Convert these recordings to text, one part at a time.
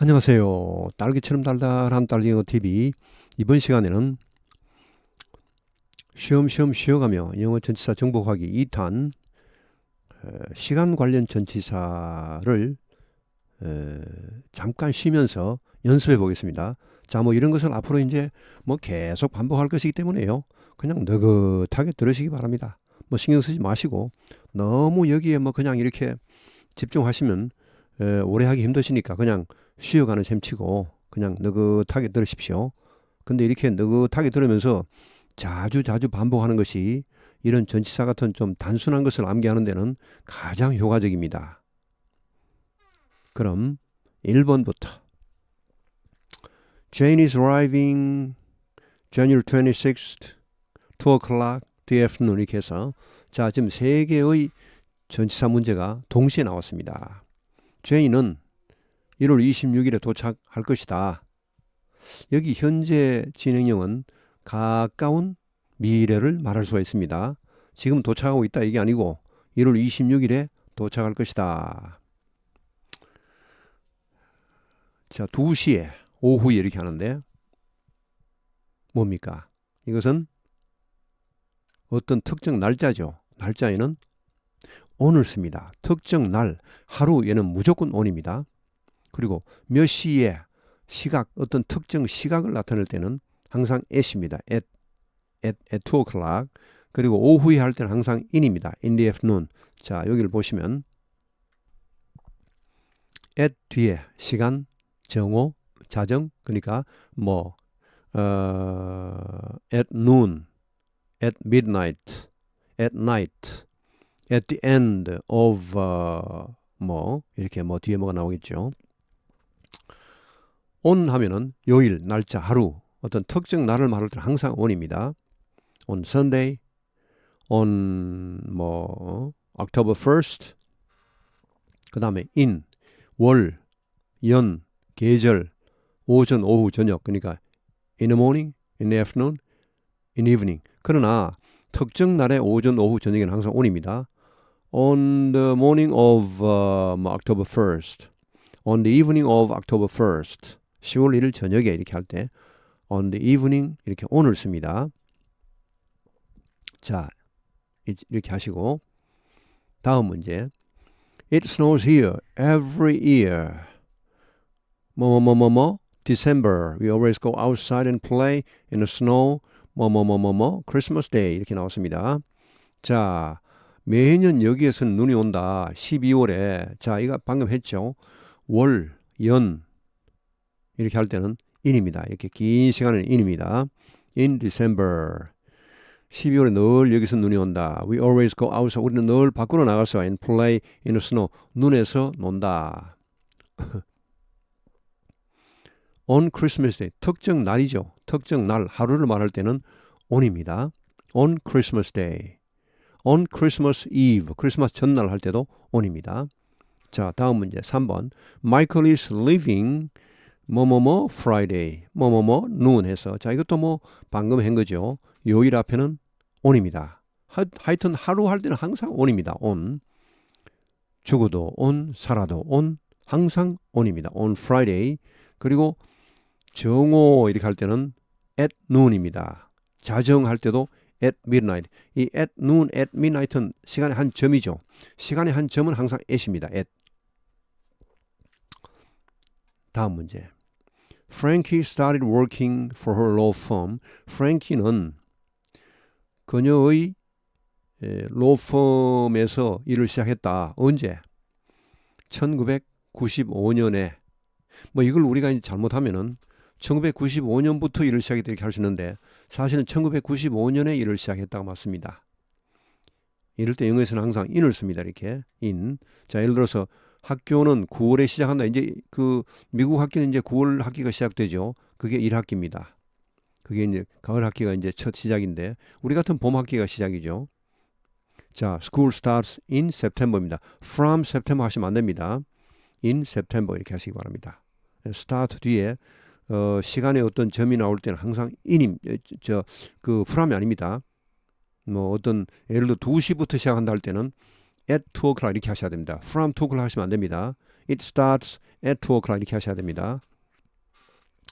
안녕하세요. 딸기처럼 달달한 딸기영어 TV. 이번 시간에는 쉬엄쉬엄 쉬어가며 영어 전치사 정복하기 2탄 시간 관련 전치사를 잠깐 쉬면서 연습해 보겠습니다. 자, 뭐 이런 것을 앞으로 이제 뭐 계속 반복할 것이기 때문에요. 그냥 느긋하게 들으시기 바랍니다. 뭐 신경 쓰지 마시고 너무 여기에 뭐 그냥 이렇게 집중하시면 오래 하기 힘드시니까 그냥 쉬어가는 셈치고 그냥 느긋하게 들으십시오. 근데 이렇게 느긋하게 들으면서 자주 반복하는 것이 이런 전치사 같은 좀 단순한 것을 암기하는 데는 가장 효과적입니다. 그럼 1번부터 Jane is arriving January 26th, 2 o'clock, the afternoon 이렇게 해서 자 지금 세 개의 전치사 문제가 동시에 나왔습니다. Jane은 1월 26일에 도착할 것이다. 여기 현재 진행형은 가까운 미래를 말할 수가 있습니다. 지금 도착하고 있다 이게 아니고 1월 26일에 도착할 것이다. 자, 2시에 오후에 이렇게 하는데 뭡니까? 이것은 어떤 특정 날짜죠. 날짜에는 on을 씁니다. 특정 날, 하루 얘는 무조건 on입니다. 그리고 몇 시에 시각, 어떤 특정 시각을 나타낼 때는 항상 at입니다. at 2 o'clock. 그리고 오후에 할 때는 항상 in입니다. in the afternoon. 자, 여기를 보시면 at 뒤에 시간, 정오, 자정, 그러니까 뭐 at noon, at midnight, at night, at the end of 뭐 이렇게 뭐 뒤에 뭐가 나오겠죠. on 하면은 요일, 날짜, 하루, 어떤 특정 날을 말할 때는 항상 on입니다. on Sunday, on 뭐 October 1st, 그 다음에 in, 월, 연, 계절, 오전, 오후, 저녁, 그러니까 in the morning, in the afternoon, in the evening. 그러나 특정 날의 오전, 오후, 저녁에는 항상 on입니다. on the morning of October 1st, on the evening of October 1st, 10월 1일 저녁에 이렇게 할 때 on the evening 이렇게 on을 씁니다. 자, 이렇게 하시고 다음 문제. It snows here every year. 뭐뭐뭐뭐뭐 December. We always go outside and play in the snow. 뭐뭐뭐뭐뭐 Christmas Day 이렇게 나왔습니다. 자, 매년 여기에서는 눈이 온다. 12월에. 자, 이거 방금 했죠. 월, 연 이렇게 할 때는 in입니다. 이렇게 긴 시간은 in입니다. In December. 12월에 늘 여기서 눈이 온다. We always go outside. 우리는 늘 밖으로 나가서 and play in the snow. 눈에서 논다. On Christmas Day. 특정 날이죠. 특정 날, 하루를 말할 때는 on입니다. On Christmas Day. On Christmas Eve. 크리스마스 전날 할 때도 on입니다. 자, 다음 문제 3번. Michael is leaving 뭐뭐뭐 Friday. 뭐뭐뭐 noon 해서 자, 이것도 뭐 방금 한 거죠. 요일 앞에는 on입니다. 하여튼 하루 할 때는 항상 on입니다. on. 죽어도 on, 살아도 on, 항상 on입니다. on Friday. 그리고 정오 이렇게 할 때는 at noon입니다. 자정할 때도 at midnight. 이 at noon, at midnight은 시간의 한 점이죠. 시간의 한 점은 항상 at입니다. at. 다음 문제. Frankie started working for her law firm. Frankie는 그녀의 law firm에서 일을 시작했다. 언제? 1995년에. 뭐 이걸 우리가 이제 잘못하면은 1995년부터 일을 시작했다 이렇게 할 수 있는데 사실은 1995년에 일을 시작했다고 맞습니다. 이럴 때 영어에서는 항상 in을 씁니다. 이렇게 in. 자, 예를 들어서 학교는 9월에 시작한다. 이제 그 미국 학교는 이제 9월 학기가 시작되죠. 그게 1학기입니다. 그게 이제 가을 학기가 이제 첫 시작인데 우리 같은 봄 학기가 시작이죠. 자, school starts in September입니다. From September 하시면 안 됩니다. In September 이렇게 하시기 바랍니다. start 뒤에 시간의 어떤 점이 나올 때는 항상 in임 그 from이 아닙니다. 뭐 어떤 예를 들어 2시부터 시작한다 할 때는 at 2 o'clock 이렇게 하셔야 됩니다. From 2 o'clock 하시면 안 됩니다. It starts at 2 o'clock 이렇게 하셔야 됩니다.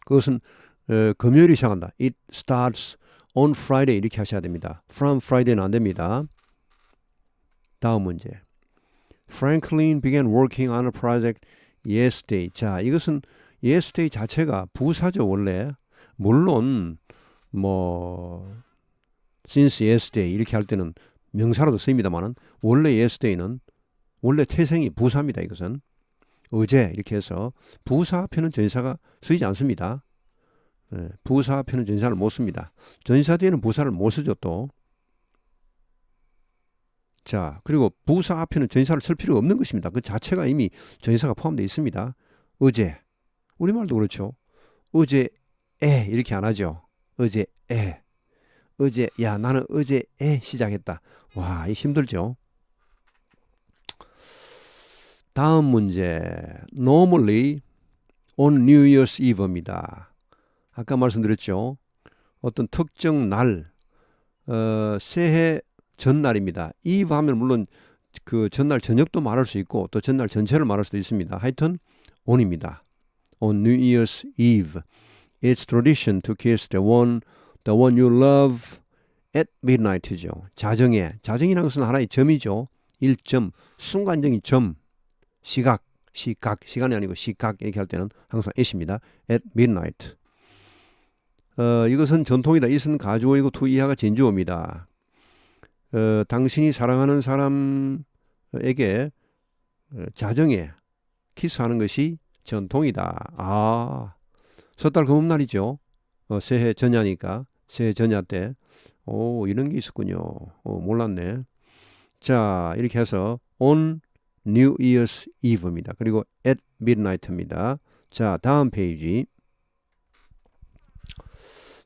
그것은 금요일이 시작한다. It starts on Friday 이렇게 하셔야 됩니다. From Friday는 안 됩니다. 다음 문제. Franklin began working on a project yesterday. 자, 이것은 yesterday 자체가 부사죠, 원래. 물론 뭐 since yesterday 이렇게 할 때는 명사로도 쓰입니다만은 원래 yesterday는 원래 태생이 부사입니다. 이것은 어제 이렇게 해서 부사 앞에는 전치사가 쓰이지 않습니다. 부사 앞에는 전치사를 못 씁니다. 전치사 뒤에는 부사를 못 쓰죠 또. 자, 그리고 부사 앞에는 전치사를 쓸 필요가 없는 것입니다. 그 자체가 이미 전치사가 포함되어 있습니다. 어제, 우리말도 그렇죠. 어제에 이렇게 안 하죠. 어제에. 어제, 야, 나는 어제에 시작했다. 와, 이 힘들죠. 다음 문제. Normally on New Year's Eve입니다. 아까 말씀드렸죠. 어떤 특정 날, 새해 전날입니다. Eve 하면 물론 그 전날 저녁도 말할 수 있고 또 전날 전체를 말할 수도 있습니다. 하여튼 on입니다. On New Year's Eve, it's tradition to kiss the one you love at midnight죠. 자정이라는 것은 하나의 점이죠. 1점, 순간적인 점, 시간이 아니고 시각 이렇게 할 때는 항상 at입니다. at midnight. 이것은 전통이다. it은 가주어이고 to 이하가 진주어입니다. 당신이 사랑하는 사람에게 자정에 키스하는 것이 전통이다. 아, 섣달 금음날이죠. 새해 전야니까 새해 전야 때. 오, 이런 게 있었군요. 몰랐네. 자, 이렇게 해서 on New Year's Eve입니다. 그리고 at midnight입니다. 자, 다음 페이지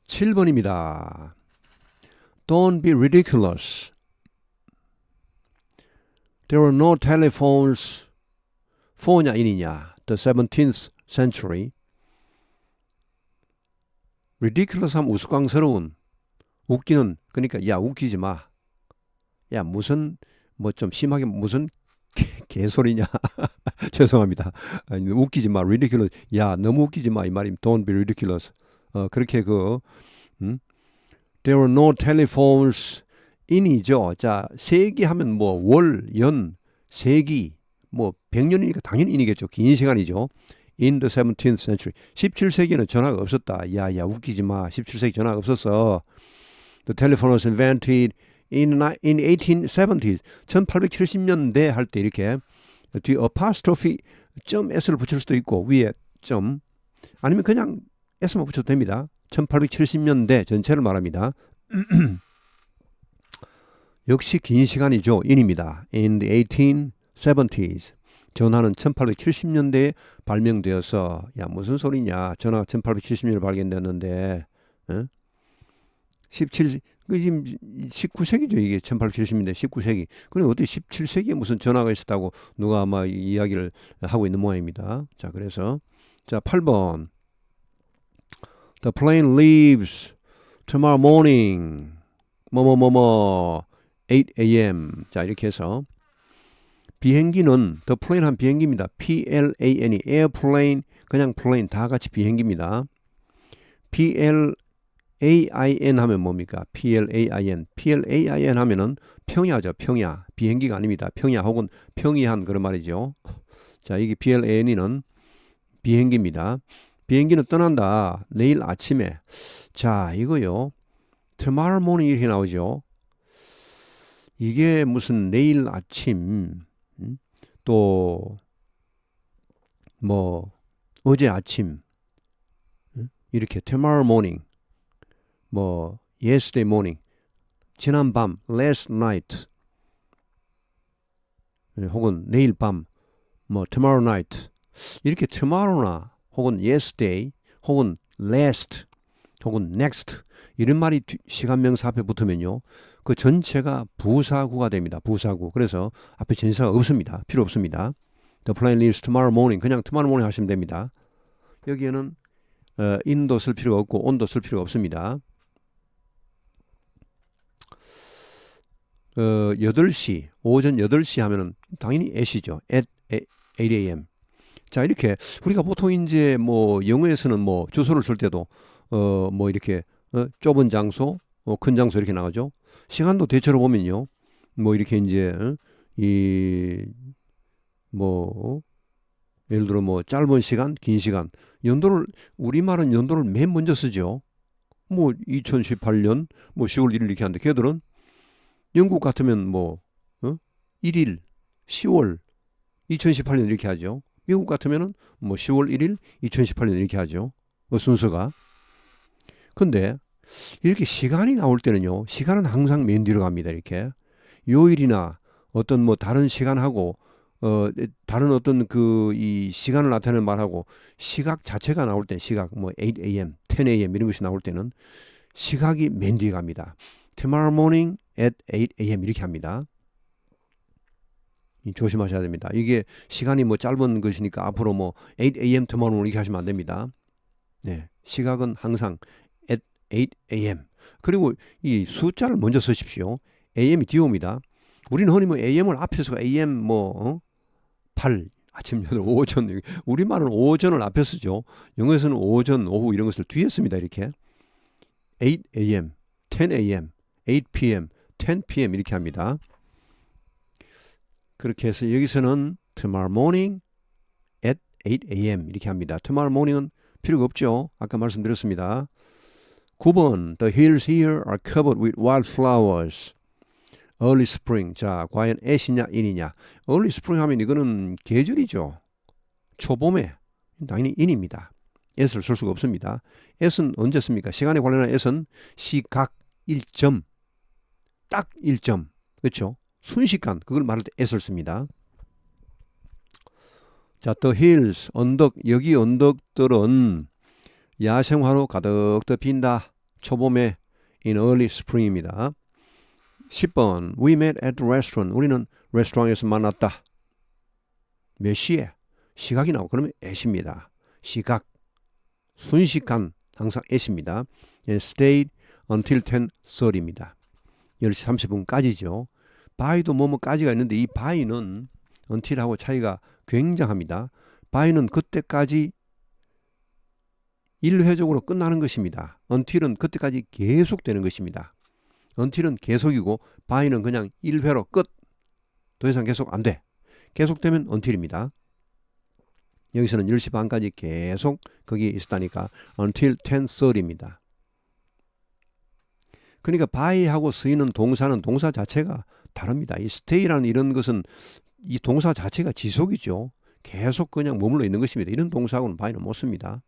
7번입니다. Don't be ridiculous. There were no telephones. phone냐 in이냐. The 17th century. ridiculous 하면 우스꽝스러운. 웃기는. 그러니까 야 웃기지 마. 야 무슨 뭐 좀 심하게 무슨 개소리냐. 죄송합니다. 아니, 웃기지 마. ridiculous. 야 너무 웃기지 마. 이 말입니다. Don't be ridiculous. 그렇게 There were no telephones in이죠. 자, 세기 하면 뭐 월, 연, 세기, 뭐 100년이니까 당연히 in이겠죠. 긴 시간이죠. In the 17th century. 17세기에는 전화가 없었다. 야, 웃기지 마. 17세기 전화가 없었어. The telephone was invented in 1870s. 1870년대 할 때 이렇게 뒤에 apostrophe 점 s를 붙일 수도 있고 위에 점 아니면 그냥 s만 붙여도 됩니다. 1870년대 전체를 말합니다. 역시 긴 시간이죠. in입니다. In the 1870s. 전화는 1870년대에 발명되어서 야 무슨 소리냐. 전화가 1870년에 발견됐는데 19세기죠. 이게 1870년대 19세기. 그럼 어떻게 17세기에 무슨 전화가 있었다고 누가 아마 이야기를 하고 있는 모양입니다. 자, 그래서 자 8번 The plane leaves tomorrow morning. 8 a.m. 자, 이렇게 해서 비행기는 the plane 한 비행기입니다. P-L-A-N이 airplane 그냥 plane 다 같이 비행기입니다. P-L-A-I-N 하면 뭡니까? P-L-A-I-N. P-L-A-I-N 하면은 평야죠. 평야. 비행기가 아닙니다. 평야 혹은 평이한 그런 말이죠. 자, 이게 P-L-A-N은 비행기입니다. 비행기는 떠난다. 내일 아침에. 자, 이거요. tomorrow morning 이렇게 나오죠. 이게 무슨 내일 아침, 또 뭐 어제 아침 이렇게 tomorrow morning, 뭐 yesterday morning, 지난 밤 last night, 혹은 내일 밤 뭐 tomorrow night 이렇게 tomorrow나 혹은 yesterday 혹은 last 혹은 next 이런 말이 시간 명사 앞에 붙으면요. 그 전체가 부사구가 됩니다. 부사구. 그래서 앞에 전치사가 없습니다. 필요 없습니다. The plane leaves tomorrow morning. 그냥 tomorrow morning 하시면 됩니다. 여기에는 in도 쓸 필요가 없고 on도 쓸 필요가 없습니다. 8시, 오전 8시 하면은 당연히 at이죠. at 8 a.m. 자, 이렇게 우리가 보통 이제 뭐 영어에서는 뭐 주소를 쓸 때도 뭐 이렇게 좁은 장소, 큰 장소 이렇게 나가죠. 시간도 대체로 보면요. 뭐 이렇게 이제 이 뭐 예를 들어 뭐 짧은 시간, 긴 시간 연도를 우리말은 연도를 맨 먼저 쓰죠. 뭐 2018년 뭐 10월 1일 이렇게 하는데 걔들은 영국 같으면 뭐 1일 10월 2018년 이렇게 하죠. 미국 같으면은 뭐 10월 1일 2018년 이렇게 하죠. 순서가. 근데 이렇게 시간이 나올 때는요. 시간은 항상 맨 뒤로 갑니다. 이렇게. 요일이나 어떤 뭐 다른 시간하고 다른 어떤 그 이 시간을 나타내는 말하고 시각 자체가 나올 때 시각 뭐 8 a.m., 10 a.m. 이런 것이 나올 때는 시각이 맨 뒤에 갑니다. Tomorrow morning at 8 a.m. 이렇게 합니다. 조심하셔야 됩니다. 이게 시간이 뭐 짧은 것이니까 앞으로 뭐 8 a.m. tomorrow 이렇게 하시면 안 됩니다. 네, 시각은 항상 at 8 a.m. 그리고 이 숫자를 먼저 쓰십시오. a.m이 뒤에 옵니다. 우리는 흔히 뭐 a.m을 앞에서 am 뭐 8, 아침 8, 오전 우리말은 오전을 앞에 쓰죠. 영어에서는 오전, 오후 이런 것을 뒤에 씁니다. 이렇게 8 a.m., 10 a.m., 8 p.m., 10 p.m. 이렇게 합니다. 그렇게 해서 여기서는 tomorrow morning at 8 a.m. 이렇게 합니다. tomorrow morning은 필요가 없죠. 아까 말씀드렸습니다. 9번 The hills here are covered with wildflowers. early spring. 자, 과연 at이냐 in이냐. early spring 하면 이거는 계절이죠. 초봄에 당연히 in입니다. at을 쓸 수가 없습니다. at은 언제 씁니까? 시간에 관련한 at은 시각 1점 딱 1점 그렇죠? 순식간 그걸 말할 때 at을 씁니다. 자, the hills 언덕 여기 언덕들은 야생화로 가득 덮인다. 초봄에 in early spring입니다. 10번 We met at the restaurant. 우리는 레스토랑에서 만났다. 몇 시에? 시각이 나오고 그러면 at입니다. 시각 순식간 항상 at입니다. Stayed until 10:30입니다. 10시 30분까지죠. by도 뭐뭐까지가 있는데 이 by는 until하고 차이가 굉장합니다. by는 그때까지 일회적으로 끝나는 것입니다. until은 그때까지 계속되는 것입니다. until은 계속이고 by는 그냥 1회로 끝. 더 이상 계속 안 돼. 계속되면 until입니다. 여기서는 10시 반까지 계속 거기 있었다니까 until 10:30입니다. 그러니까 by하고 쓰이는 동사는 동사 자체가 다릅니다. 이 stay라는 이런 것은 이 동사 자체가 지속이죠. 계속 그냥 머물러 있는 것입니다. 이런 동사하고는 by는 못 씁니다.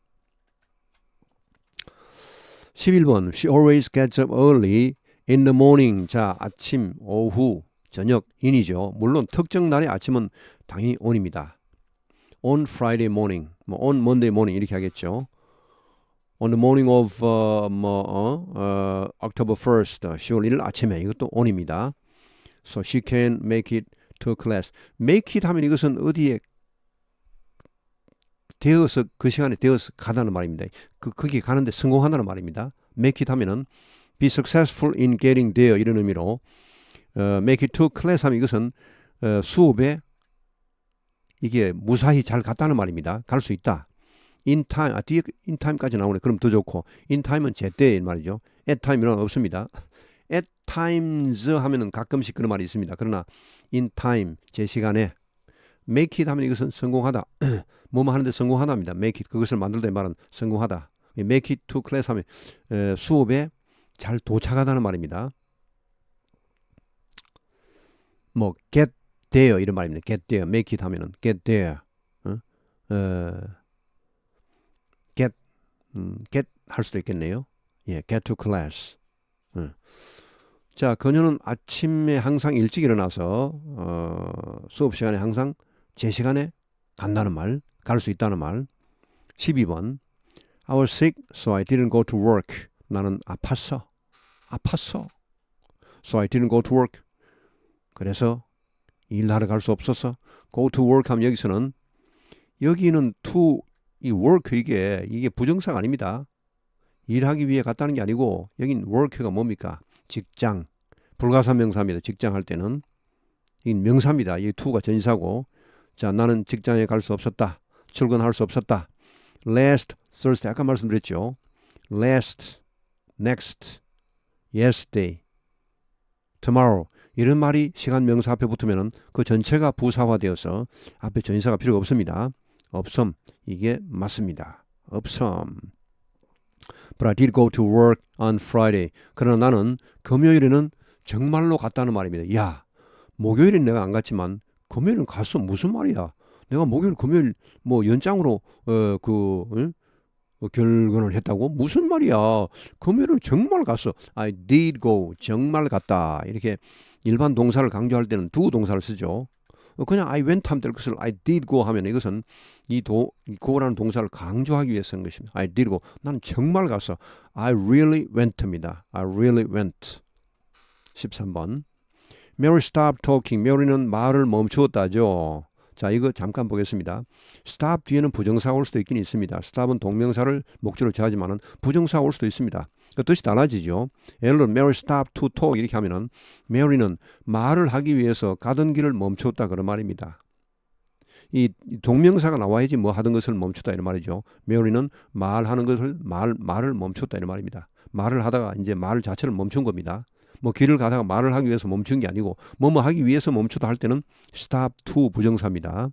11번 She always gets up early in the morning. 자, 아침, 오후, 저녁, in이죠. 물론 특정 날의 아침은 당연히 on입니다. On Friday morning, 뭐 on Monday morning 이렇게 하겠죠. On the morning of October 1st, 10월 1일 아침에 이것도 on입니다. So she can make it to class. make it 하면 이것은 어디에 되어서 그 시간에 되어서 가다는 말입니다. 거기 가는데 성공한다는 말입니다. make it 하면은 be successful in getting there 이런 의미로 make it to class 하면 이것은 수업에 이게 무사히 잘 갔다는 말입니다. 갈 수 있다. in time, 뒤에 in time까지 나오네. 그럼 더 좋고 in time은 제때 말이죠. at time이란 없습니다. at times 하면은 가끔씩 그런 말이 있습니다. 그러나 in time, 제 시간에 make it 하면 이것은 성공하다. 뭐뭐 하는데 성공하다입니다. make it, 그것을 만들다 말은 성공하다. make it to class 하면 수업에 잘 도착하다는 말입니다. 뭐 get there 이런 말입니다. get there, make it 하면은 get there. get 할 수도 있겠네요. 예, get to class. 자, 그녀는 아침에 항상 일찍 일어나서 수업 시간에 항상 제 시간에 간다는 말, 갈 수 있다는 말. 12번 I was sick, so I didn't go to work. 나는 아팠어. So I didn't go to work. 그래서 일하러 갈 수 없었어. Go to work 하면 여기서는 여기는 to 이 work 이게 부정사가 아닙니다. 일하기 위해 갔다는 게 아니고 여긴 work가 뭡니까? 직장. 불가사명사입니다. 직장 할 때는 이 명사입니다. 이 to가 전사고. 자, 나는 직장에 갈 수 없었다. 출근할 수 없었다. Last Thursday 아까 말씀드렸죠. Last, next, yesterday, tomorrow 이런 말이 시간 명사 앞에 붙으면 그 전체가 부사화되어서 앞에 전치사가 필요가 없습니다. 없음 이게 맞습니다. 없음. But I did go to work on Friday. 그러나 나는 금요일에는 정말로 갔다는 말입니다. 야, 목요일은 내가 안 갔지만 금요일은 갔어. 무슨 말이야? 내가 목요일, 금요일 뭐 연장으로 결근을 했다고? 무슨 말이야? 금요일은 정말 갔어. I did go. 정말 갔다. 이렇게 일반 동사를 강조할 때는 두 동사를 쓰죠. 그냥 I went 하면 될 것을 I did go 하면 이것은 go라는 동사를 강조하기 위해서 쓴 것입니다. I did go. 난 정말 갔어. I really went입니다. I really went. 13번. Mary stopped talking. Mary는 말을 멈추었다죠. 자, 이거 잠깐 보겠습니다. stop 뒤에는 부정사가 올 수도 있긴 있습니다. stop은 동명사를 목적으로 취하지만은 부정사가 올 수도 있습니다. 그 뜻이 달라지죠. 예를 들어 Mary stopped to talk 이렇게 하면은 Mary는 말을 하기 위해서 가던 길을 멈췄다 그런 말입니다. 이 동명사가 나와야지 뭐 하던 것을 멈추다 이런 말이죠. Mary는 말하는 것을 말을 멈췄다 이런 말입니다. 말을 하다가 이제 말 자체를 멈춘 겁니다. 뭐 길을 가다가 말을 하기 위해서 멈춘 게 아니고 뭐뭐 하기 위해서 멈추다 할 때는 stop to 부정사입니다.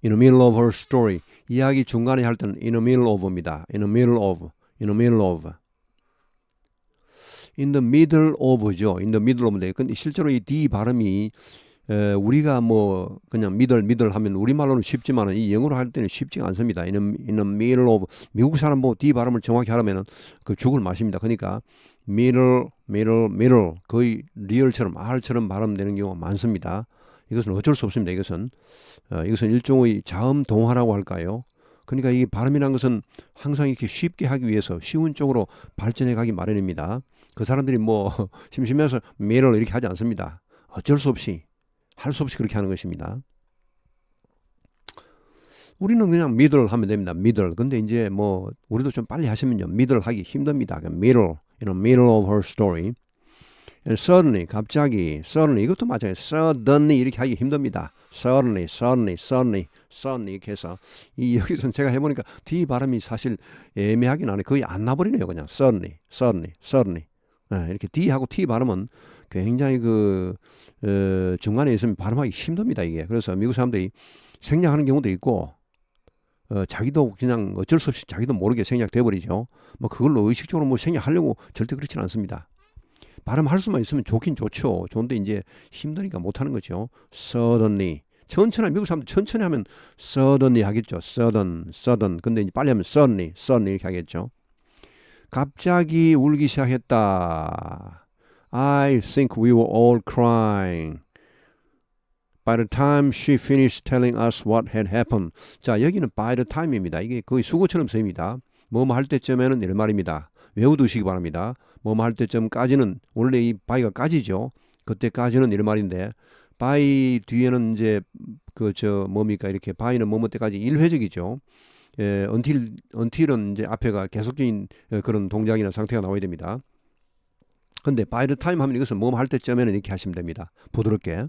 In the middle of her story 이야기 중간에 할 때는 in the middle of입니다. in the middle of, in the middle of. in the middle of죠. in the middle of인데 근데 실제로 이 D 발음이 우리가 뭐 그냥 middle 하면 우리말로는 쉽지만 이 영어로 할 때는 쉽지가 않습니다. in the middle of 미국 사람 뭐 D 발음을 정확히 하려면 그 죽을 맛입니다. 그러니까 middle 거의 리얼처럼 R처럼 발음되는 경우가 많습니다. 이것은 어쩔 수 없습니다. 이것은 일종의 자음 동화라고 할까요? 그러니까 이 발음이라는 것은 항상 이렇게 쉽게 하기 위해서 쉬운 쪽으로 발전해 가기 마련입니다. 그 사람들이 뭐 심심해서 middle 이렇게 하지 않습니다. 어쩔 수 없이 할 수 없이 그렇게 하는 것입니다. 우리는 그냥 middle 하면 됩니다. middle. 근데 이제 뭐 우리도 좀 빨리 하시면요. middle 하기 힘듭니다. middle, in the middle of her story. And suddenly, 갑자기, suddenly 이것도 맞아요. suddenly 이렇게 하기 힘듭니다. suddenly 이렇게 해서 이 여기서 제가 해보니까 D 발음이 사실 애매하긴 하네. 거의 안 나버리네요. 그냥 suddenly. 이렇게 D하고 T 발음은 굉장히 중간에 있으면 발음하기 힘듭니다. 이게. 그래서 미국 사람들이 생략하는 경우도 있고 자기도 그냥 어쩔 수 없이 자기도 모르게 생략돼 버리죠. 뭐 그걸로 의식적으로 뭐 생략하려고 절대 그렇지는 않습니다. 발음할 수만 있으면 좋긴 좋죠. 좋은데 이제 힘드니까 못하는 거죠. suddenly. 천천히 미국 사람들 천천히 하면 suddenly 하겠죠. sudden. 근데 이제 빨리 하면 suddenly 이렇게 하겠죠. 갑자기 울기 시작했다. I think we were all crying. By the time she finished telling us what had happened. 자, 여기는 by the time입니다. 이게 거의 수고처럼 쓰입니다. 뭐뭐 할 때쯤에는 이런 말입니다. 외워두시기 바랍니다. 뭐뭐 할 때쯤까지는 원래 이 by가 까지죠. 그때까지는 이런 말인데 by 뒤에는 이제 뭡니까 이렇게 by는 뭐뭐 때까지 일회적이죠. until은 이제 앞에가 계속적인 그런 동작이나 상태가 나와야 됩니다. 근데 by the time 하면 이것은 뭐뭐 할 때쯤에는 이렇게 하시면 됩니다. 부드럽게.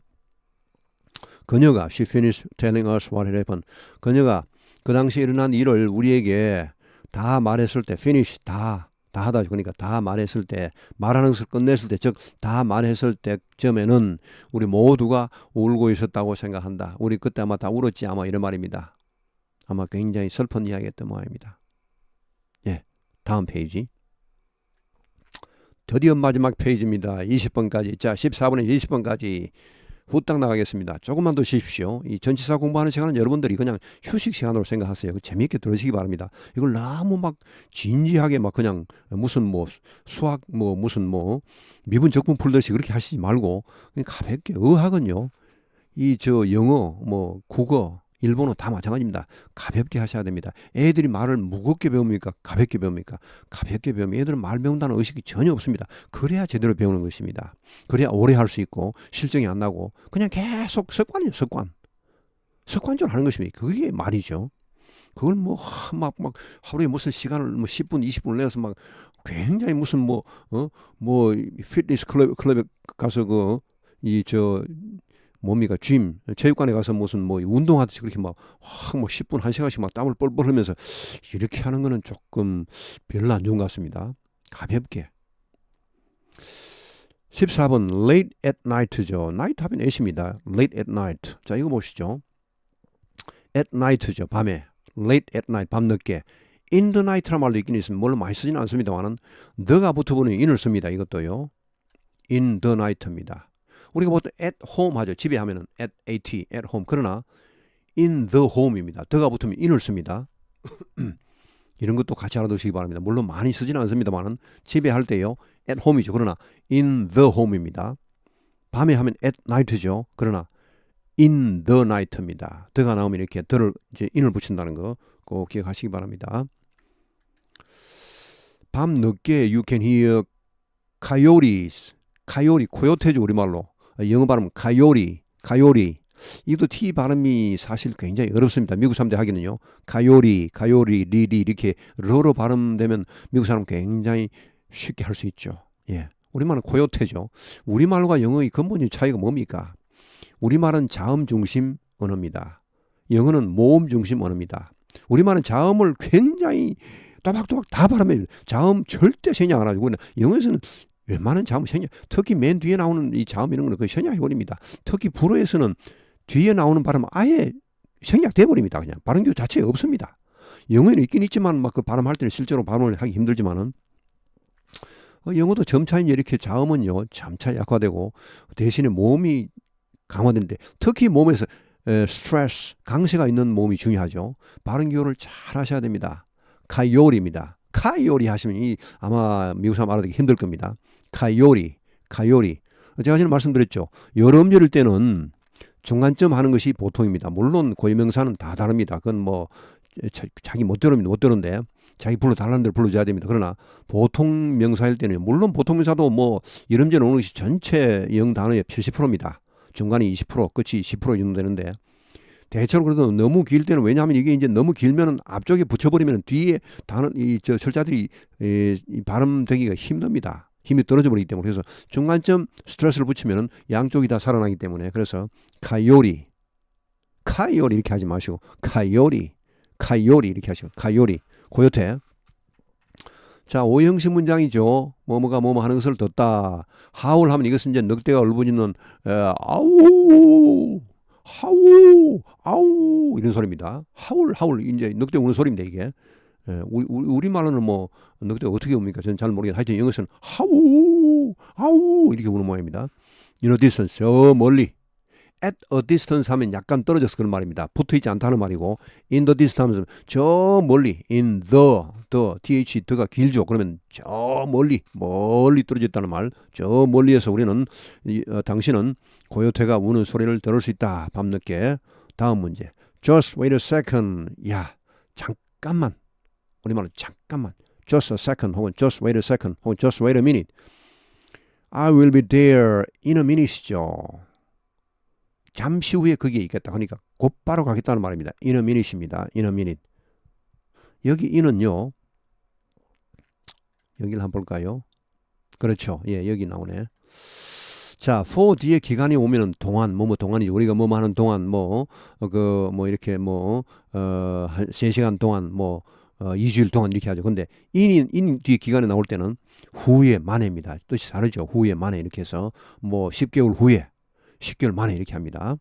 그녀가 she finished telling us what had happened. 그녀가 그 당시에 일어난 일을 우리에게 다 말했을 때 finish 다 하다 그러니까 다 말했을 때 말하는 것을 끝냈을 때 즉 다 말했을 때쯤에는 우리 모두가 울고 있었다고 생각한다. 우리 그때 아마 다 울었지 아마 이런 말입니다. 아마 굉장히 슬픈 이야기였던 모양입니다. 예, 다음 페이지. 드디어 마지막 페이지입니다. 20번까지. 자, 14번에 20번까지 후딱 나가겠습니다. 조금만 더 쉬십시오. 이 전치사 공부하는 시간은 여러분들이 그냥 휴식 시간으로 생각하세요. 재미있게 들으시기 바랍니다. 이걸 너무 막 진지하게 막 그냥 무슨 뭐 수학 무슨 미분 적분 풀듯이 그렇게 하시지 말고 그냥 가볍게 어학은요. 영어 국어 일본어 다 마찬가지입니다. 가볍게 하셔야 됩니다. 애들이 말을 무겁게 배웁니까? 가볍게 배웁니까? 가볍게 배우면 애들은 말 배운다는 의식이 전혀 없습니다. 그래야 제대로 배우는 것입니다. 그래야 오래 할 수 있고 실정이 안 나고 그냥 계속 습관이죠. 습관적으로 하는 것입니다. 그게 말이죠. 그걸 막 하루에 무슨 시간을 10분, 20분을 내서 막 굉장히 무슨 피트니스 클럽에 가서 뭡니까? 짐, 체육관에 가서 무슨 뭐 운동하듯이 그렇게 막 확 뭐 10분, 1시간씩 막 땀을 뻘뻘 흘리면서 이렇게 하는 거는 조금 별로 안 좋은 것 같습니다. 가볍게. 14번 late at night죠. night 하면 at입니다. late at night. 자, 이거 보시죠. at night죠. 밤에. late at night. 밤늦게. in the night란 말도 있긴 있습니다. 물론 많이 쓰지는 않습니다만은 the가 붙어버리면 in을 씁니다. 이것도요. in the night입니다. 우리가 보통 at home 하죠. 집에 하면은 at home. 그러나 in the home입니다. the가 붙으면 in을 씁니다. 이런 것도 같이 알아두시기 바랍니다. 물론 많이 쓰지는 않습니다만은 집에 할 때요. at home이죠. 그러나 in the home입니다. 밤에 하면 at night죠. 그러나 in the night입니다. the가 나오면 이렇게 the를 이제 in을 붙인다는 거 꼭 기억하시기 바랍니다. 밤 늦게 you can hear coyotes. coyote, 코요테죠 우리말로. 영어 발음 coyote. 이도 T 발음이 사실 굉장히 어렵습니다. 미국 사람들 하기는요. coyote, 리리 이렇게 러로 발음되면 미국 사람 굉장히 쉽게 할 수 있죠. 예, 우리말은 코요테죠. 우리말과 영어의 근본적인 차이가 뭡니까? 우리말은 자음 중심 언어입니다. 영어는 모음 중심 언어입니다. 우리말은 자음을 굉장히 또박또박 다 발음해요. 자음 절대 생략 안 하고 영어에서는 웬만한 자음 생략, 특히 맨 뒤에 나오는 이 자음 이런 거는 거의 생략해버립니다. 특히 불어에서는 뒤에 나오는 발음은 아예 생략돼버립니다. 그냥 발음교 자체가 없습니다. 영어에는 있긴 있지만 막 그 발음할 때는 실제로 발음을 하기 힘들지만은 영어도 점차에 이렇게 자음은요 점차 약화되고 대신에 모음이 강화되는데 특히 몸에서 스트레스, 강세가 있는 모음이 중요하죠. 발음 기호를 잘 하셔야 됩니다. 카요리입니다. 카요리 하시면 아마 미국 사람 알아듣기 힘들 겁니다. 카요리. 제가 전에 말씀드렸죠. 여름절일 때는 중간점 하는 것이 보통입니다. 물론 고유명사는 다 다릅니다. 그건 뭐 자기 멋대로인데 자기 불러달라는 대로 불러줘야 됩니다. 그러나 보통 명사일 때는 물론 보통 명사도 뭐 여름절 오는 것이 전체 영 단어의 70%입니다. 중간이 20%, 끝이 10% 정도 되는데 대체로 그래도 너무 길 때는 왜냐하면 이게 이제 너무 길면은 앞쪽에 붙여버리면 뒤에 단어 저 철자들이 발음되기가 힘듭니다. 힘이 떨어져 버리기 때문에 그래서 중간점 스트레스를 붙이면은 양쪽이 다 살아나기 때문에 그래서 카요리 이렇게 하지 마시고 카요리 이렇게 하시고 카요리 고요태. 자, 오형식 문장이죠. 뭐뭐가 뭐뭐 하는 것을 듣다. 하울 하면 이것은 이제 늑대가 울부짖는 아우 이런 소리입니다. 하울 이제 늑대 우는 소리입니다. 이게 우리말로는 뭐 늑대가 어떻게 웁니까? 저는 잘 모르겠는데 하여튼 영어에서는 아우 이렇게 우는 모양입니다. In a distance, 저 멀리. At a distance 하면 약간 떨어져서 그런 말입니다. 붙어있지 않다는 말이고 in the distance 하면 저 멀리 in the the가 길죠. 그러면 저 멀리 떨어졌다는 말. 저 멀리에서 우리는 당신은 고요태가 우는 소리를 들을 수 있다. 밤늦게. 다음 문제. Just wait a second. 야, 잠깐만. 우리말로 잠깐만. Just a second 혹은 just wait a second 혹은 just wait a minute. I will be there in a minute이죠. 잠시 후에 거기에 있겠다. 그러니까 곧바로 가겠다는 말입니다. in a minute입니다. in a minute. 여기 in은요. 여기를 한번 볼까요? 그렇죠. 예, 여기 나오네. 자, for 뒤에 기간이 오면은 동안, 동안이죠. 우리가 하는 동안, 이렇게 한 3시간 동안, 2주일 동안 이렇게 하죠. 근데 in 뒤에 기간이 나올 때는 후에 만에입니다. 뜻이 다르죠. 후에 만에 이렇게 해서 10개월 후에 10개월 만에 이렇게 합니다.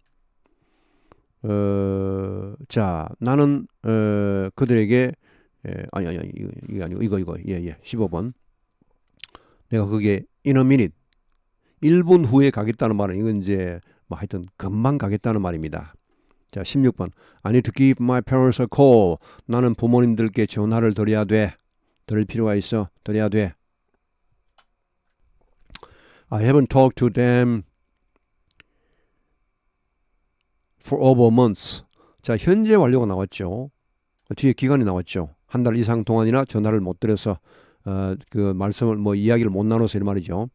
자, 나는 그들에게 이거 아니고 이거. 예. 15번. 내가 그게 in a minute 1분 후에 가겠다는 말은 이건 이제 하여튼 금방 가겠다는 말입니다. 자, 16번. I need to give my parents a call. 나는 부모님들께 전화를 드려야 돼. 드릴 필요가 있어. 드려야 돼. I haven't talked to them for over months. 자, 현재 완료가 나왔죠. 뒤에 기간이 나왔죠. 한 달 이상 동안이나 전화를 못 드려서 그 말씀을 이야기를 못 나눠서 이런 말이죠.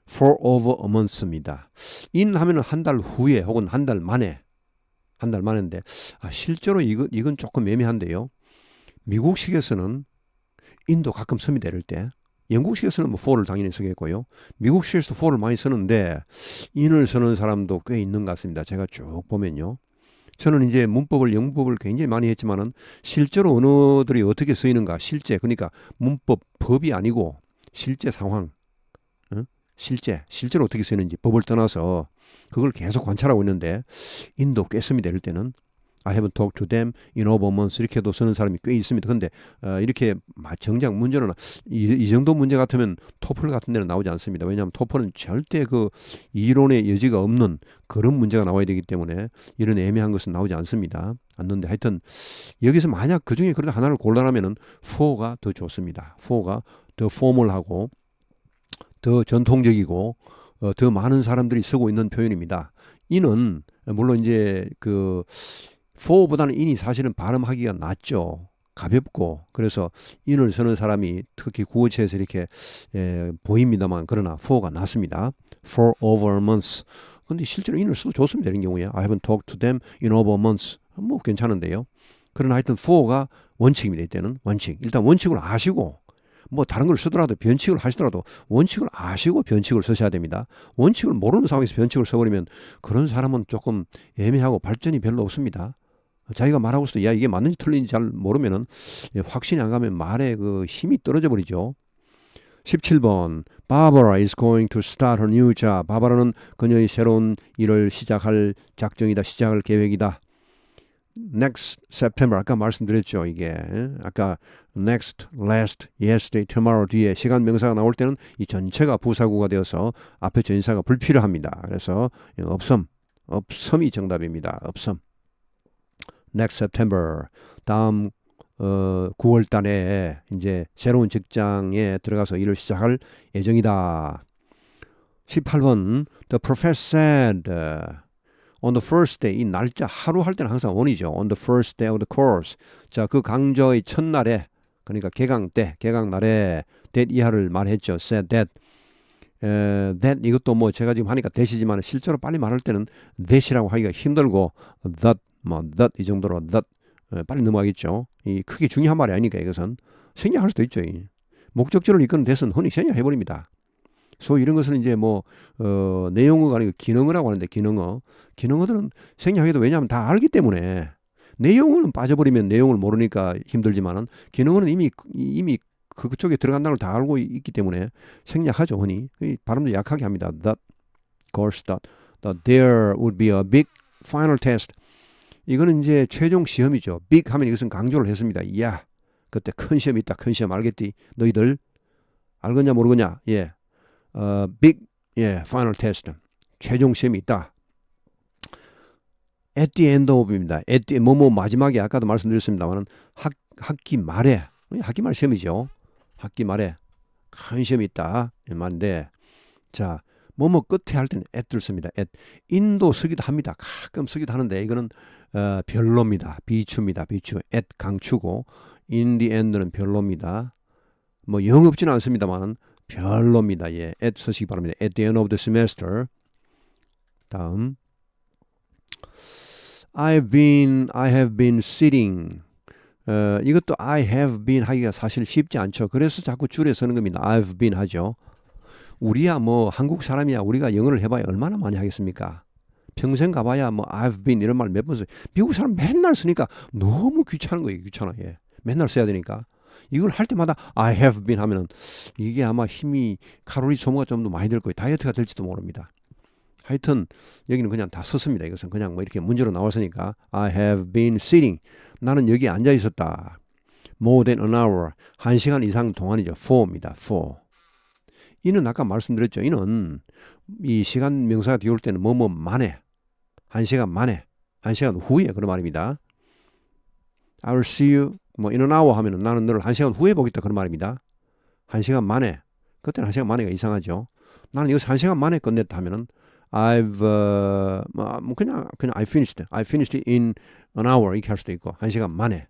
for over a month입니다. in 하면은 한 달 후에 혹은 한 달 만에인데 실제로 이건 조금 애매한데요. 미국식에서는 in도 가끔 씁니다. 이럴 때 영국식에서는 뭐 for를 당연히 쓰겠고요. 미국식에서도 for를 많이 쓰는데 in을 쓰는 사람도 꽤 있는 것 같습니다. 제가 쭉 보면요. 저는 이제 문법을 영문법을 굉장히 많이 했지만은 실제로 언어들이 어떻게 쓰이는가 실제 그러니까 문법 법이 아니고 실제 상황 실제로 어떻게 쓰이는지 법을 떠나서 그걸 계속 관찰하고 있는데 인도 꽤 씁니다. 이럴 때는 I haven't talked to them in over months 이렇게도 쓰는 사람이 꽤 있습니다. 근데 이렇게 정작 문제는 이 정도 문제 같으면 토플 같은 데는 나오지 않습니다. 왜냐하면 토플은 절대 그 이론의 여지가 없는 그런 문제가 나와야 되기 때문에 이런 애매한 것은 나오지 않습니다. 않는데 하여튼 여기서 만약 그중에 그래도 하나를 골라라면은 for가 더 좋습니다. for가 더 포멀하고 더 전통적이고 더 많은 사람들이 쓰고 있는 표현입니다. in은 물론 이제 그 for보다는 in이 사실은 발음하기가 낫죠. 가볍고 그래서 in을 쓰는 사람이 특히 구어체에서 이렇게 보입니다만 그러나 for가 낫습니다. for over months. 근데 실제로 in을 써도 좋습니다. 이런 경우에 I haven't talked to them in over months. 뭐 괜찮은데요. 그러나 하여튼 for가 원칙입니다. 이때는 원칙. 일단 원칙을 아시고 뭐 다른 걸 쓰더라도 변칙을 하시더라도 원칙을 아시고 변칙을 쓰셔야 됩니다. 원칙을 모르는 상황에서 변칙을 써버리면 그런 사람은 조금 애매하고 발전이 별로 없습니다. 자기가 말하고 있어도 야 이게 맞는지 틀린지 잘 모르면은 확신이 안 가면 말에 그 힘이 떨어져 버리죠. 17번 Barbara is going to start her new job. 바바라는 그녀의 새로운 일을 시작할 작정이다. 시작할 계획이다. Next September 아까 말씀드렸죠. 이게 아까 next, last, yesterday, tomorrow 뒤에 시간 명사가 나올 때는 이 전체가 부사구가 되어서 앞에 전사가 불필요합니다. 그래서 없음이 정답입니다. 없음. Next September 다음 9월 달에 이제 새로운 직장에 들어가서 일을 시작할 예정이다. 18번 The professor said on the first day 이 날짜 하루 할 때는 항상 on이죠. On the first day of the course. 자, 그 강좌의 첫날에 그러니까 개강 날에 that 이하를 말했죠. said that that 이것도 뭐 제가 지금 하니까 that이지만 실제로 빨리 말할 때는 that이라고 하기가 힘들고 that 이 정도로 that 빨리 넘어가겠죠. 이 크게 중요한 말이 아니니까 이것은 생략할 수도 있죠. 목적절을 이끄는 that은 흔히 생략해버립니다. 소위 이런 것은 이제 뭐 내용어가 아니고 기능어라고 하는데 기능어들은 생략해도 왜냐하면 다 알기 때문에 내용어는 빠져버리면 내용을 모르니까 힘들지만은 기능어는 이미 그쪽에 들어간다는 걸 다 알고 있기 때문에 생략하죠. 흔히 발음도 약하게 합니다. That course that there would be a big final test. 이거는 이제 최종 시험이죠. big 하면 이것은 강조를 했습니다. 야 그때 큰 시험이 있다. 큰 시험 알겠지? 너희들 알겠냐 모르겠냐? 예. big final test. 최종 시험이 있다. at the end of입니다. at the 뭐뭐 마지막에 아까도 말씀드렸습니다만 학기 말에 시험이죠. 학기 말에 큰 시험이 있다. 이 말인데 자 뭐뭐 끝에 할 때는 at를 씁니다. at in도 쓰기도 합니다. 가끔 쓰기도 하는데 이거는 별로입니다. 비추입니다. 비추. at 강추고 in the end는 별로입니다. 뭐 영 없지는 않습니다만 별로입니다. 예, at 쓰시기 바랍니다. At the end of the semester. 다음 I have been sitting. 이것도 I have been 하기가 사실 쉽지 않죠. 그래서 자꾸 줄여 쓰는 겁니다. I've been 하죠. 우리야 뭐 한국 사람이야 우리가 영어를 해봐야 얼마나 많이 하겠습니까? 평생 가봐야 뭐 I've been 이런 말 몇 번 써요. 미국 사람 맨날 쓰니까 너무 귀찮은 거예요. 귀찮아. 예. 맨날 써야 되니까. 이걸 할 때마다 I have been 하면은 이게 아마 힘이 칼로리 소모가 좀 더 많이 될 거예요. 다이어트가 될지도 모릅니다. 하여튼 여기는 그냥 다 썼습니다. 이것은 그냥 뭐 이렇게 문제로 나왔으니까 I have been sitting. 나는 여기 앉아 있었다. More than an hour. 1시간 이상 동안이죠. for입니다. for. 이는 아까 말씀드렸죠. 이는 이 시간 명사가 뒤올 때는 뭐뭐 만에 1시간 만에 1시간 후에 그런 말입니다. I will see you 뭐 in an hour 하면은 나는 너를 1시간 후에 보겠다 그런 말입니다. 1시간 만에 그때는 1시간 만에가 이상하죠. 나는 이것을 1시간 만에 끝냈다 하면은 I've 뭐 그냥 I finished it in an hour 이렇게 할 수도 있고 1시간 만에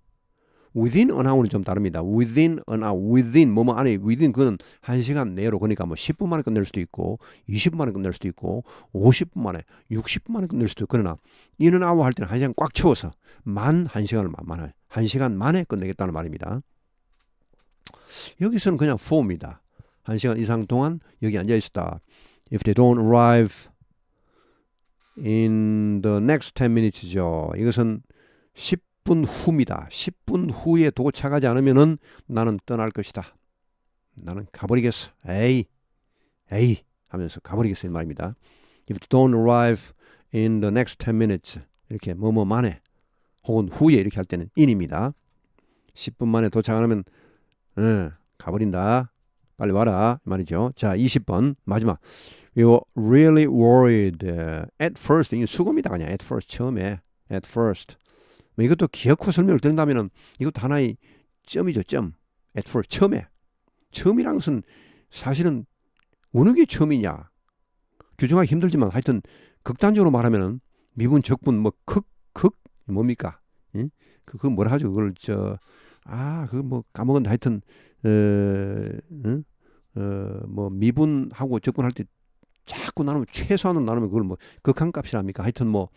within an hour는 좀 다릅니다. within an hour within 뭐뭐 안에 within 그는 1시간 내로 그러니까 뭐 10분 만에 끝낼 수도 있고 20분 만에 끝낼 수도 있고 50분 만에 60분 만에 끝낼 수도 있고 그러나 in an hour 할 때는 1시간 꽉 채워서 만 1시간을 만에 1시간 만에 끝내겠다는 말입니다. 여기서는 그냥 for입니다. 1시간 이상 동안 여기 앉아 있었다. If they don't arrive in the next 10 minutes죠. 이것은 10분 후입니다. 10분 후에 도착하지 않으면은 나는 떠날 것이다. 나는 가버리겠어. 에이 하면서 가버리겠어 이 말입니다. If they don't arrive in the next 10 minutes 이렇게 뭐뭐 만에 혹은 후에 이렇게 할 때는 in입니다. 10분 만에 도착 안 하면 가버린다. 빨리 와라 말이죠. 자, 20번 마지막. We were really worried at first. 이게 수고입니다. 그냥 at first 처음에 at first. 뭐 이것도 기어코 설명을 드린다면은 이것도 하나의 점이죠. 점. at first 처음에. 처음이라는 것은 사실은 어느 게 처음이냐. 규정하기 힘들지만 하여튼 극단적으로 말하면은 미분 적분 뭐 극 뭡니까? 응? 그거 뭐라 하죠? 그걸 그거 뭐 까먹었는데 하여튼 뭐 미분하고 적분할 때 자꾸 나누면 최소한으로 나누면 그걸 뭐 극한값이랍니까? 하여튼 뭐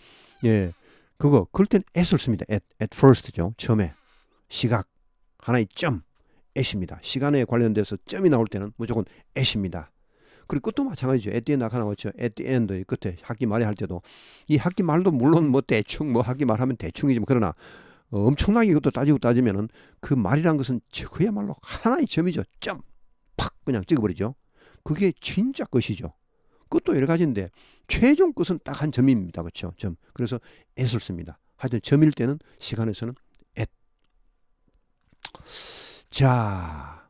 예. 그럴 땐 at을 씁니다. at first죠. 처음에. 시각 하나의 점 at입니다. 시간에 관련돼서 점이 나올 때는 무조건 at입니다. 그리고 끝도 마찬가지죠. at the end 아까 나왔죠. at the end 끝에 학기 말에 할 때도 이 학기 말도 물론 뭐 대충 뭐 학기 말하면 대충이지만 그러나 엄청나게 이것도 따지면은 그 말이란 것은 그야말로 하나의 점이죠. 점 팍 그냥 찍어버리죠. 그게 진짜 끝이죠. 끝도 여러 가지인데 최종 끝은 딱 한 점입니다. 그렇죠? 점. 그래서 at을 씁니다. 하여튼 점일 때는 시간에서는 at. 자,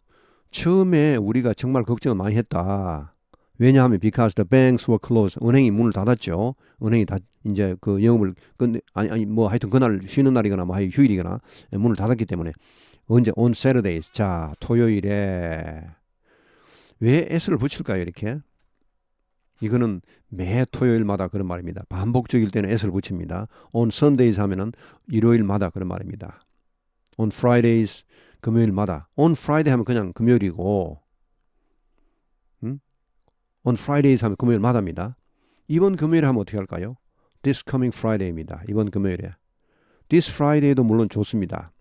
처음에 우리가 정말 걱정을 많이 했다. 왜냐하면 because the banks were closed. 은행이 문을 닫았죠. 은행이 이제 그 영업을 아니 뭐 하여튼 그날 쉬는 날이거나 뭐 휴일이거나 문을 닫았기 때문에 언제 on Saturdays. 자, 토요일에 왜 s를 붙일까요? 이렇게. 이거는 매 토요일마다 그런 말입니다. 반복적일 때는 s를 붙입니다. On Sundays 하면은 일요일마다 그런 말입니다. On Fridays 금요일마다. On Friday 하면 그냥 금요일이고 On Fridays 하면 금요일마다입니다. 이번 금요일에 하면 어떻게 할까요? This coming Friday입니다. 이번 금요일에. This Friday도 물론 좋습니다.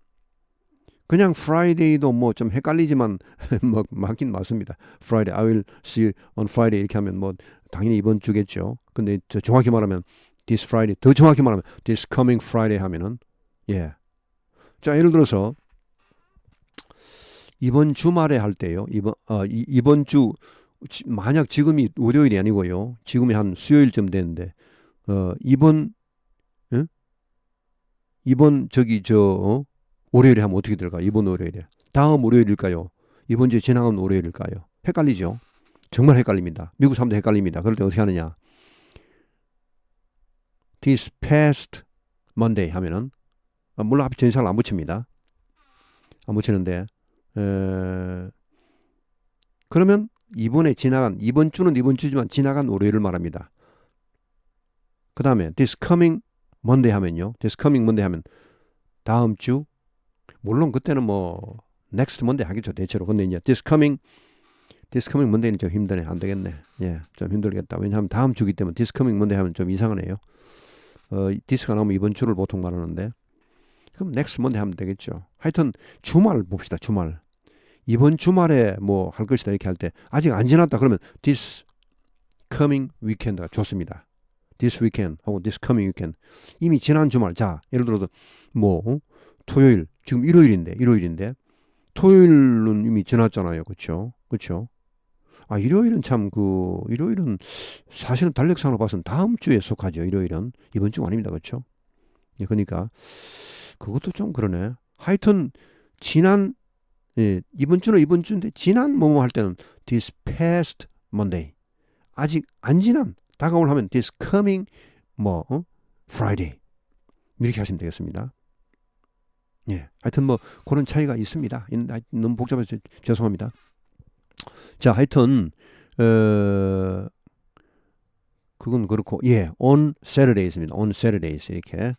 그냥 Friday도 뭐 좀 헷갈리지만 뭐 맞긴 맞습니다. Friday, I will see you on Friday 이렇게 하면 뭐 당연히 이번 주겠죠. 근데 정확히 말하면 this Friday, 더 정확히 말하면 this coming Friday 하면은 예. 자, 예를 들어서 이번 주말에 할 때요. 이번 주 만약 지금이 월요일이 아니고요. 지금이 한 수요일쯤 됐는데 이번 월요일에 하면 어떻게 될까요? 이번 월요일에. 다음 월요일일까요? 이번 주에 지나간 월요일일까요? 헷갈리죠? 정말 헷갈립니다. 미국 사람도 헷갈립니다. 그럴 때 어떻게 하느냐? This past Monday 하면은 물론 앞에 전치사를 안 붙입니다. 안 붙이는데 그러면 이번 주는 이번 주지만 지나간 월요일을 말합니다. 그 다음에 this coming Monday 하면요. this coming Monday 하면 다음 주 물론 그때는 뭐 next Monday 하겠죠. 대체로. 근데 이제 this coming Monday는 좀 힘드네. 안 되겠네. 예, 좀 힘들겠다. 왜냐하면 다음 주기 때문에 this coming Monday 하면 좀 이상하네요. this가 나오면 이번 주를 보통 말하는데 그럼 next Monday 하면 되겠죠. 하여튼 주말 봅시다. 주말. 이번 주말에 뭐 할 것이다 이렇게 할 때 아직 안 지났다 그러면 this coming weekend가 좋습니다. this weekend 혹은 this coming weekend 이미 지난 주말. 자, 예를 들어서 뭐 토요일 지금 일요일인데 토요일은 이미 지났잖아요. 그렇죠? 아, 일요일은 일요일은 사실은 달력상으로 봐서는 다음 주에 속하죠. 일요일은 이번 주가 아닙니다. 그렇죠? 예, 그러니까 그것도 좀 그러네. 하여튼 이번 주인데 지난 뭐뭐 할 때는 this past Monday. 아직 안 지난 다가올 하면 this coming Friday. 이렇게 하시면 되겠습니다. 예. 하여튼 뭐 그런 차이가 있습니다. 너무 복잡해서 죄송합니다. 자, 하여튼 그건 그렇고 예, on Saturdays입니다. on Saturdays 이렇게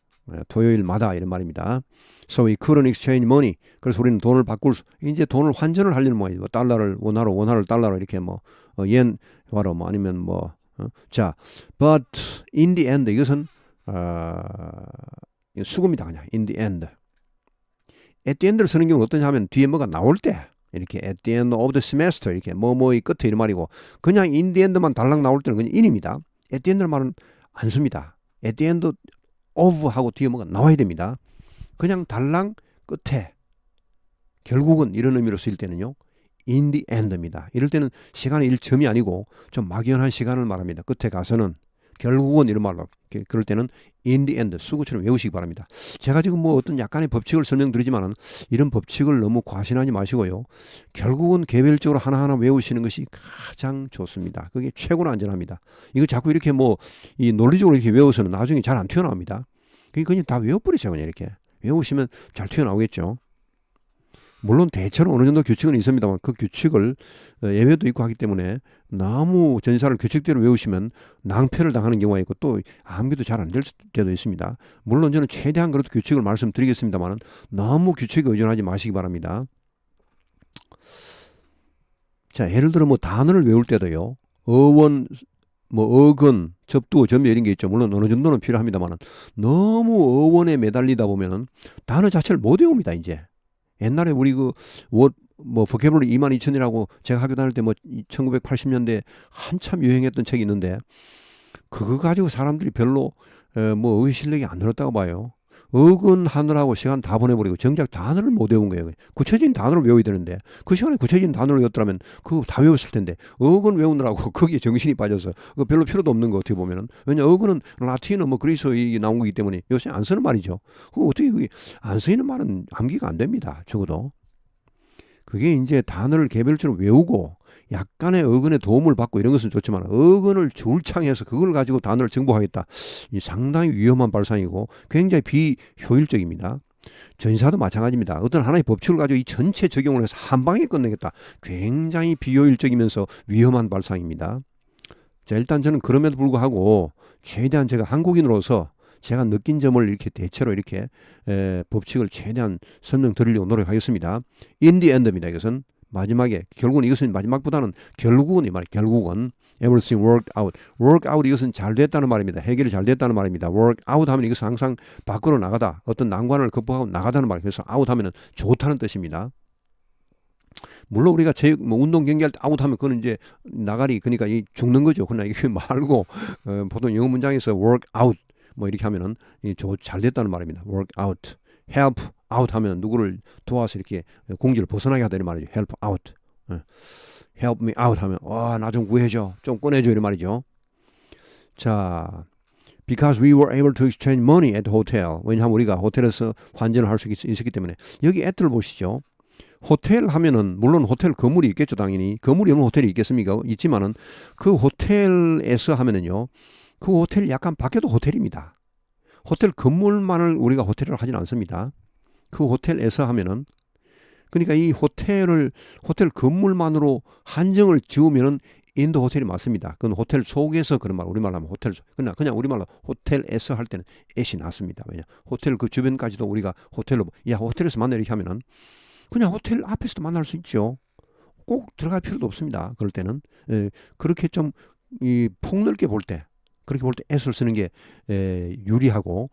토요일마다 이런 말입니다. So we couldn't exchange money. 그래서 우리는 돈을 이제 돈을 환전을 하려는 모양이죠. 달러를 원화를 달러로 이렇게 엔화로 아니면 자, but in the end 이것은 수고입니다. 그냥 in the end. at the end를 쓰는 경우는 어떠냐 하면 뒤에 뭐가 나올 때 이렇게 at the end of the semester 이렇게 뭐뭐의 끝에 이런 말이고 그냥 in the end만 달랑 나올 때는 그냥 in입니다. at the end를 말은 안 씁니다. at the end of 하고 뒤에 뭐가 나와야 됩니다. 그냥 달랑 끝에 결국은 이런 의미로 쓰일 때는요. in the end입니다. 이럴 때는 시간의 일점이 아니고 좀 막연한 시간을 말합니다. 끝에 가서는 결국은 이런 말로 그럴 때는 in the end 수구처럼 외우시기 바랍니다. 제가 지금 뭐 어떤 약간의 법칙을 설명드리지만은 이런 법칙을 너무 과신하지 마시고요. 결국은 개별적으로 하나하나 외우시는 것이 가장 좋습니다. 그게 최고로 안전합니다. 이거 자꾸 이렇게 뭐 이 논리적으로 이렇게 외워서는 나중에 잘 안 튀어나옵니다. 그냥 다 외워버리세요. 그냥 이렇게 외우시면 잘 튀어나오겠죠. 물론 대체로 어느 정도 규칙은 있습니다만 그 규칙을 예외도 있고 하기 때문에 너무 전사를 규칙대로 외우시면 낭패를 당하는 경우가 있고 또 암기도 잘 안 될 때도 있습니다. 물론 저는 최대한 그래도 규칙을 말씀드리겠습니다만 너무 규칙에 의존하지 마시기 바랍니다. 자, 예를 들어 뭐 단어를 외울 때도요. 어원, 뭐 어근, 접두어, 전미 이런 게 있죠. 물론 어느 정도는 필요합니다만 너무 어원에 매달리다 보면은 단어 자체를 못 외웁니다. 이제. 옛날에 우리 뭐 보캐블러리 22,000이라고 제가 학교 다닐 때 뭐 1980년대 한참 유행했던 책이 있는데 그거 가지고 사람들이 별로 뭐 어휘 실력이 안 늘었다고 봐요. 어근하느라고 시간 다 보내버리고 정작 단어를 못 외운 거예요. 구체적인 단어를 외워야 되는데 그 시간에 구체적인 단어를 외웠더라면 그거 다 외웠을 텐데 어근 외우느라고 거기에 정신이 빠져서 그거 별로 필요도 없는 거 어떻게 보면은. 왜냐 어근은 라틴어 뭐 그리스어 이 나온 거기 때문에 요새 안 쓰는 말이죠. 그거 어떻게 그게 안 쓰이는 말은 암기가 안 됩니다. 적어도. 그게 이제 단어를 개별적으로 외우고 약간의 어근의 도움을 받고 이런 것은 좋지만 어근을 줄창해서 그걸 가지고 단어를 정복하겠다. 이 상당히 위험한 발상이고 굉장히 비효율적입니다. 전사도 마찬가지입니다. 어떤 하나의 법칙을 가지고 이 전체 적용을 해서 한 방에 끝내겠다. 굉장히 비효율적이면서 위험한 발상입니다. 자, 일단 저는 그럼에도 불구하고 최대한 제가 한국인으로서 제가 느낀 점을 이렇게 대체로 이렇게 법칙을 최대한 설명드리려고 노력하겠습니다. in the end입니다. 이것은 마지막에 결국은 이것은 마지막보다는 결국은 이 말 결국은 everything worked out. work out 이것은 잘 됐다는 말입니다. 해결이 잘 됐다는 말입니다. work out 하면 이것은 항상 밖으로 나가다. 어떤 난관을 극복하고 나가다는 말이에요. 그래서 out 하면은 좋다는 뜻입니다. 물론 우리가 뭐 운동 경기할 때 아웃하면 그거는 이제 나가리 그러니까 이 죽는 거죠. 그러나 이게 말고 보통 영어 문장에서 work out 뭐 이렇게 하면은 잘 됐다는 말입니다. work out, help out 하면 누구를 도와서 이렇게 공지를 벗어나게 하다 이런 말이죠. help out, help me out 하면 와, 나 좀 구해줘, 좀 꺼내줘 이런 말이죠. 자, because we were able to exchange money at the hotel. 왜냐하면 우리가 호텔에서 환전을 할 수 있었기 때문에. 여기 at를 보시죠. 호텔 하면은 물론 호텔 건물이 있겠죠. 당연히 건물이 없는 호텔이 있겠습니까? 있지만은 그 호텔에서 하면은요. 그 호텔 약간 밖에도 호텔입니다. 호텔 건물만을 우리가 호텔을 하진 않습니다. 그 호텔에서 하면은 그러니까 이 호텔 건물만으로 한정을 지으면은 인도 호텔이 맞습니다. 그건 호텔 속에서 그런 말 우리말로 하면 호텔 그냥 우리말로 호텔에서 할 때는 애시 낫습니다. 왜냐 호텔 그 주변까지도 우리가 호텔로 호텔에서 만나 이렇게 하면은 그냥 호텔 앞에서도 만날 수 있죠. 꼭 들어갈 필요도 없습니다. 그럴 때는 그렇게 좀 이 폭넓게 볼 때 그렇게 볼 때 애를 쓰는 게 유리하고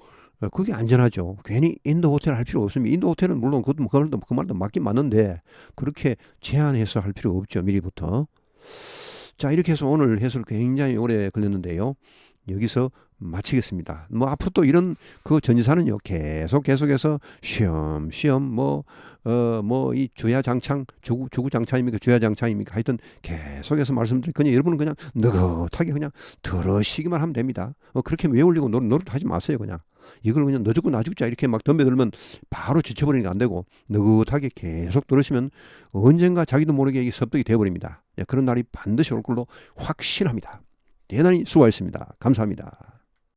그게 안전하죠. 괜히 인도 호텔 할 필요 없습니다. 인도 호텔은 물론 그 말도 맞긴 맞는데 그렇게 제한해서 할 필요 없죠. 미리부터. 자, 이렇게 해서 오늘 해설 굉장히 오래 걸렸는데요. 여기서 마치겠습니다. 뭐 앞으로 또 이런 그 전지사는요 계속해서 쉬엄쉬엄 뭐 이 주야장창 주구장창입니까 주야장창입니까 하여튼 계속해서 말씀드릴 거니 여러분은 그냥 느긋하게 그냥 들으시기만 하면 됩니다. 그렇게 외우려고 노력하지 마세요. 그냥 이걸 그냥 너 죽고 나 죽자 이렇게 막 덤벼들면 바로 지쳐버리니까 안 되고 느긋하게 계속 들으시면 언젠가 자기도 모르게 이게 습득이 되어버립니다. 그런 날이 반드시 올 걸로 확신합니다. 대단히 수고하셨습니다. 감사합니다.